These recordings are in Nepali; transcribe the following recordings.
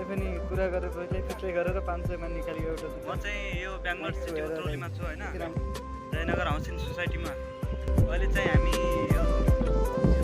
पनि कुरा गरेर पहिले फिक्सै गरेर 500 मा निकालियो एउटा म चाहिँ यो बेङ्गलोर सिटी उत्रोलीमा छु हैन जयनगर हाउसिङ सोसाइटीमा अहिले चाहिँ हामी यो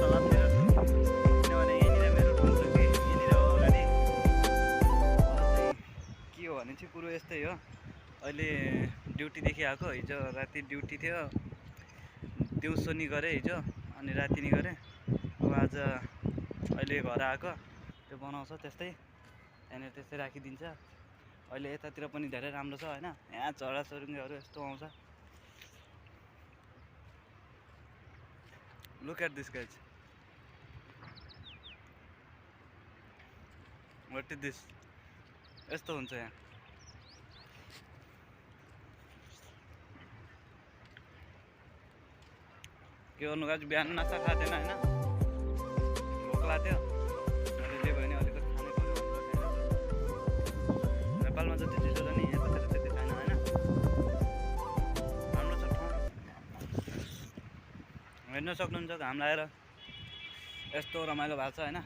तलबतिर छौँ किनभने यहाँनिर मेरो ठाउँ छ कि यहाँनिर हो अगाडि के हो भने चाहिँ कुरो यस्तै हो अहिले ड्युटीदेखि आएको हिजो राति ड्युटी थियो दिउँसो नि गरेँ हिजो अनि राति नि गरेँ अब आज अहिले घर आएको त्यो बनाउँछ त्यस्तै यहाँनिर त्यस्तै राखिदिन्छ अहिले यतातिर पनि धेरै राम्रो छ हैन यहाँ चराचुरुङ्गीहरू यस्तो आउँछ look at this guys what is this यस्तो हुन्छ यहाँ के गर्नु गाइज बिहान नास्ता खाएको थिएन हैन भोक लाग्थ्यो मैले जे भयो नि अलिकति खानै पर्यो नेपालमा जति चिसो छ नि यतातिर त्यति छैन हैन राम्रो छ ठाउँ हेर्न सक्नुहुन्छ घाम लागेर यस्तो रमाइलो भएको छ हैन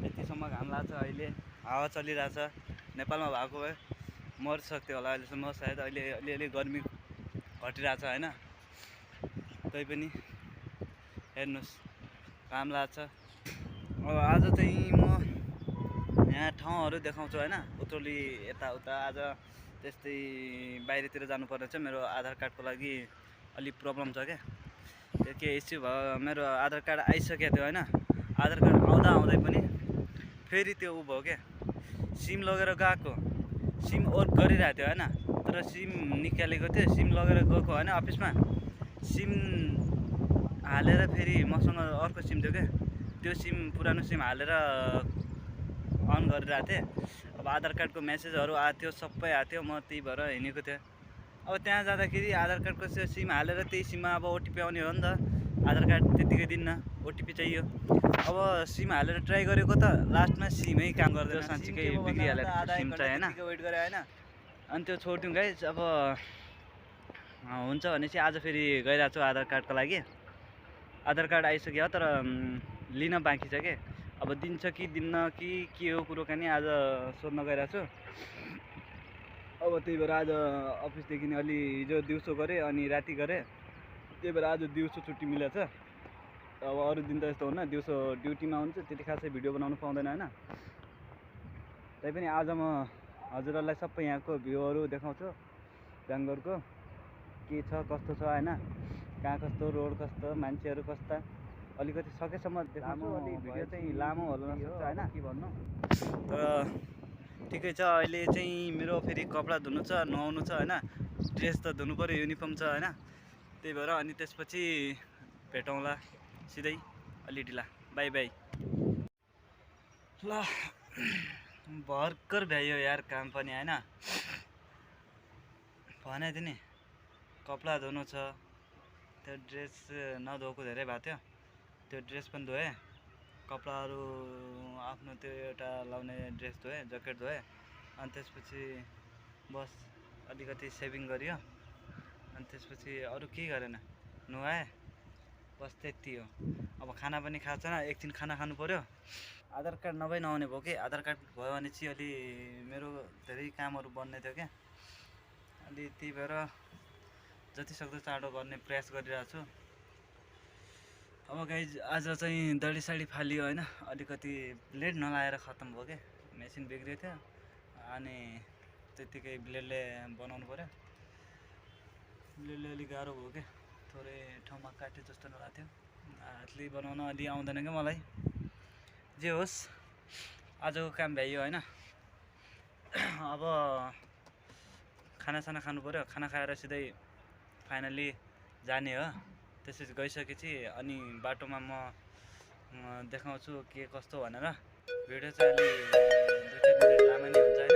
यतिसम्म घाम लाग्छ अहिले हावा चलिरहेछ नेपालमा भएको भए मरिसक्थ्यो होला अहिलेसम्म सायद अहिले अलिअलि गर्मी घटिरहेछ हैन तैपनि हेर्नुहोस् घाम लाग्छ अब आज चाहिँ म यहाँ ठाउँहरू देखाउँछु हैन उत्रोली यताउता आज त्यस्तै बाहिरतिर जानुपर्ने छ मेरो आधार कार्डको लागि अलिक प्रब्लम छ क्या त्यो के इस्यु भयो मेरो आधार कार्ड आइसकेको थियो हैन आधार कार्ड आउँदा आउँदै पनि फेरि त्यो उ भयो क्या सिम लगेर गएको सिम वर्क गरिरहेको थियो हैन तर सिम निकालेको थियो सिम लगेर गएको हैन अफिसमा सिम हालेर फेरि मसँग अर्को सिम थियो क्या त्यो सिम पुरानो सिम हालेर अन गरिरहेको थिएँ अब आधार कार्डको मेसेजहरू आएको थियो सबै आएको थियो म त्यही भएर हिँडेको थिएँ अब त्यहाँ जाँदाखेरि आधार कार्डको सिम हालेर त्यही सिममा अब ओटिपी आउने हो नि त आधार कार्ड त्यतिकै दिन्न ओटिपी चाहियो अब सिम हालेर ट्राई गरेको त लास्टमा सिमै काम गर्दैन साँच्चीकै बिग्रिहालेर सिम चाहिँ हैन वेट गरेँ हैन अनि त्यो छोड्यौँ गाइस अब हुन्छ भनेपछि आज फेरि गइरहेको छु आधार कार्डको लागि आधार कार्ड आइसक्यो तर लिन बाँकी छ के अब दिन्छ कि दिन्न कि के हो कुरो कानी आज सोध्न गइरहेको छु अब त्यही भएर आज अफिसदेखि अलि हिजो दिउँसो गरेँ अनि राति गरेँ त्यही भएर आज दिउँसो छुट्टी मिलेको छ अब अरू दिन त यस्तो हुन्न दिउँसो ड्युटीमा हुन्छ त्यति खासै भिडियो बनाउनु पाउँदैन हैन तैपनि आज म हजुरहरूलाई सबै यहाँको भ्यूहरू देखाउँछु बेङ्गलोरको के छ कस्तो छ हैन कहाँ कस्तो रोड कस्तो मान्छेहरू कस्ता अलिकति सकेसम्म देखाउँछु अलि भिडियो चाहिँ लामो होला सक्छ हैन के भन्नु तर ठिकै छ अहिले चाहिँ मेरो फेरि कपडा धुनु छ नुहाउनु छ हैन ड्रेस त धुनु पर्यो युनिफर्म छ हैन त्यही भएर अनि त्यसपछि भेटौँला सिधै अलि ढिला बाई बाई ल भर्खर भ्यायो यार काम पनि हैन भने थिएँ नि कपडा धुनु छ त्यो ड्रेस नधोएको धेरै भएको थियो त्यो ड्रेस पनि धोएँ कपडाहरू आफ्नो त्यो एउटा लाउने ड्रेस धोएँ ज्याकेट धोएँ अनि त्यसपछि बस अलिकति सेभिङ गरियो अनि त्यसपछि अरू केही गरेन नुहाएँ बस त्यति हो अब खाना पनि खाएको छैन एकछिन खाना खानु पर्यो आधार कार्ड नभई नआउने भयो कि आधार कार्ड भयो भने चाहिँ अलि मेरो धेरै कामहरू बन्ने थियो क्या अलि त्यही भएर जतिसक्दो चाँडो गर्ने प्रयास गरिरहेको छु अब गाइज आज चाहिँ दडी साडी फालियो हैन अलिकति ब्लेड नलाएर खत्तम भयो क्या मेसिन बिग्रियो थियो अनि त्यतिकै ब्लेडले बनाउनु पर्यो ब्लेडले अलिक गाह्रो भयो क्या थोरै ठाउँमा काटे जस्तो नलाग्थ्यो हातले बनाउन अलि आउँदैन क्या मलाई जे होस् आजको काम भ्याइयो हैन अब खानासाना खानु पर्यो खाना खाएर सिधै फाइनली जाने हो त्यसपछि गइसकेपछि अनि बाटोमा म देखाउँछु के कस्तो भनेर भिडियो चाहिँ अलि 2-3 मिनेट लामो नै हुन्छ हैन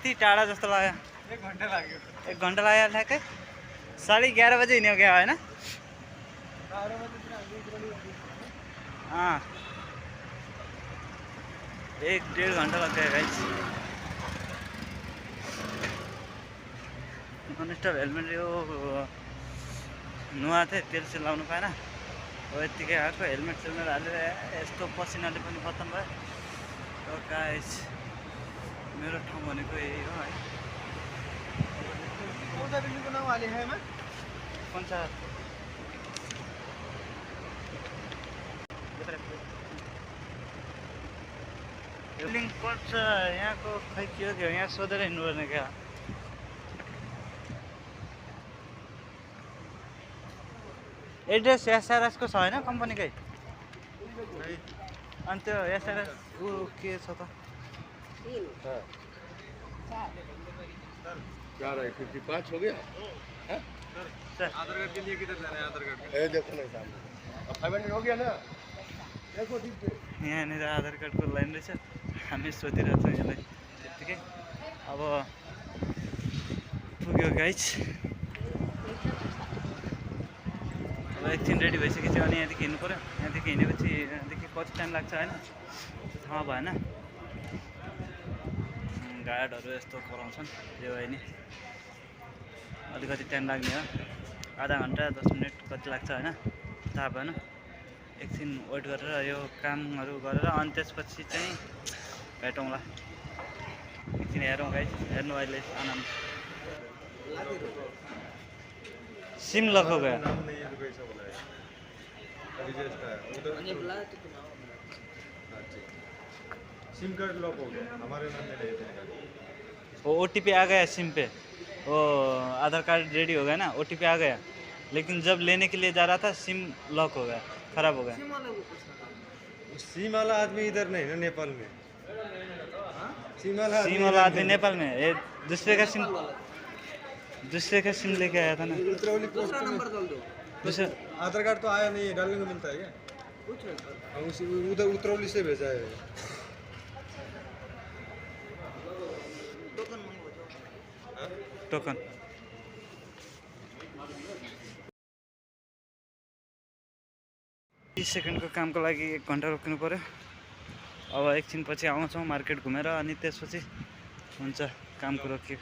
कति टाढा जस्तो लाग्यो? 1 घन्टा लाग्यो। 1 घन्टा लाग्यो ठ्याक्कै। 11:30 बजे हिँड्यो क्या होइन? 12 बजेतिर हामी उत्रली भन्दै। 1-1.5 घन्टा लाग्यो गाइस। ननस्टप हेलमेट यो नुहा थिएँ, तेल सेल लाउनु पाएन। हो यत्तिकै आएको हेलमेट सेलमेट हालेर यस्तो पसिनाले पनि खत्तम भयो। र गाइस मेरो ठाउँ भनेको यही हो है। कौन सा बिल्डिंग का नाम वाले है मैं? कौन सा? बिल्डिङ कौन सा यहाँको खै के हो क्या, यहाँ सोधेर हिँड्नुपर्ने क्या। एड्रेस एसआरएसको छ होइन कम्पनीकै? अनि त्यो एसआरएस ऊ के छ त? क्या रहा है 55 हो गया है? सर आधार कार्ड के लिए किधर जाना है? आधार कार्ड ए देखो ना सामने अब 500 हो गया ना देखो ठीक है यहाँनिर आधार कार्डको लाइन रहेछ। हामी सोधिरहेको छौँ यसलाई त्यत्तिकै। अब पुग्यो गाइस। अब एकछिन रेडी भइसकेपछि अनि यहाँदेखि हिँड्नु पऱ्यो। यहाँदेखि हिँडेपछि यहाँदेखि कति टाइम लाग्छ होइन त्यो थाहा भएन। गार्डहरू यस्तो कराउँछन् यो होइन, अलिकति टाइम लाग्ने हो। आधा घन्टा 10 मिनट कति लाग्छ होइन थाहा भएन। एकछिन वेट गरेर यो कामहरू गरेर अनि त्यसपछि चाहिँ भेटौँला। एकछिन हेरौँ गाइस, हेर्नु अहिले आनन्द। सिम लक हो गया। नाम नहीं है तो कैसा बोला है अभी जस्ट आया उधर सिम कार्ड लॉक हो गया हमारे नाम में नहीं थे वो OTP आ गया सिम पे, वो आधार कार्ड रेडी हो गया ना, OTP आ गया, लेकिन जब लेने के लिए जा रहा था सिम लॉक हो गया, खराब हो गया। सिम वाला आदमी इधर नहीं ना नेपाल में सिम वाला आदमी नेपाल में, ये दूसरे का सिम लेके आया था ना। दूसरा नंबर डाल दो। दूसरा आधार कार्ड तो आया नहीं है डालने को मिलता है क्या? हम उसी उधर उतरौली से भेजा है टोकन 30 सेकेन्डको कामको लागि 1 घन्टा रोक्नु पर्यो। अब एकछिन पछि आउँछौँ मार्केट घुमेर अनि त्यसपछि हुन्छ कामको रोकियो।